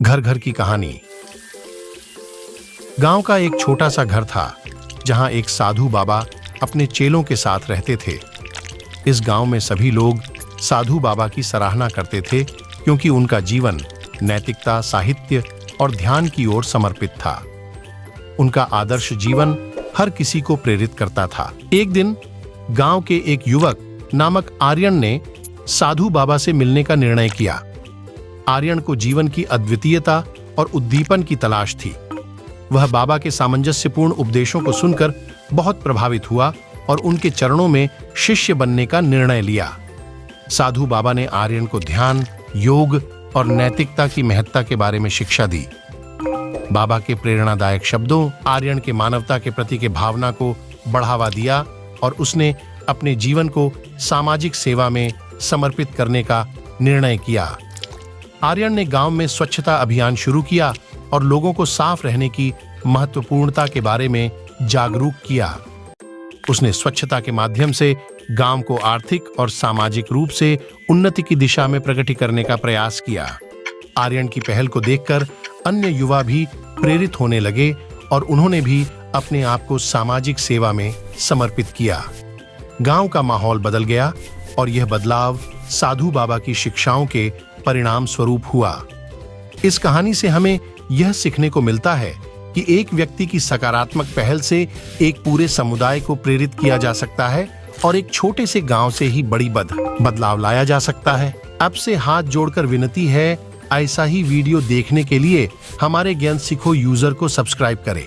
घर घर की कहानी। गांव का एक छोटा सा घर था जहां एक साधु बाबा अपने चेलों के साथ रहते थे। इस गांव में सभी लोग साधु बाबा की सराहना करते थे क्योंकि उनका जीवन नैतिकता, साहित्य और ध्यान की ओर समर्पित था। उनका आदर्श जीवन हर किसी को प्रेरित करता था। एक दिन गांव के एक युवक नामक आर्यन ने साधु बाबा से मिलने का निर्णय किया। आर्यन को जीवन की अद्वितीयता और उद्दीपन की तलाश थी। वह बाबा के सामंजस्यपूर्ण उपदेशों को सुनकर बहुत प्रभावित हुआ और उनके चरणों में शिष्य बनने का निर्णय लिया। साधु बाबा ने आर्यन को ध्यान, योग और नैतिकता की महत्ता के बारे में शिक्षा दी। बाबा के प्रेरणादायक शब्दों आर्यन के मानवता के प्रति के भावना को बढ़ावा दिया और उसने अपने जीवन को सामाजिक सेवा में समर्पित करने का निर्णय किया। आर्यन ने गांव में स्वच्छता अभियान शुरू किया और लोगों को साफ रहने की महत्वपूर्णता के बारे में जागरूक किया। उसने स्वच्छता के माध्यम से गांव को आर्थिक और सामाजिक रूप से उन्नति की दिशा में प्रगति करने का प्रयास किया। आर्यन की पहल को देखकर अन्य युवा भी प्रेरित होने लगे और उन्होंने भी अपने आप को सामाजिक सेवा में समर्पित किया। गांव का माहौल बदल गया और यह बदलाव साधु बाबा की शिक्षाओं के परिणाम स्वरूप हुआ। इस कहानी से हमें यह सीखने को मिलता है कि एक व्यक्ति की सकारात्मक पहल से एक पूरे समुदाय को प्रेरित किया जा सकता है और एक छोटे से गांव से ही बड़ी बदलाव लाया जा सकता है। अब से हाथ जोड़कर विनती है, ऐसा ही वीडियो देखने के लिए हमारे ज्ञान सीखो यूजर को सब्सक्राइब करें,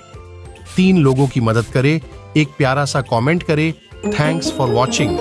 3 लोगों की मदद करें, एक प्यारा सा कमेंट करें। Thanks for watching.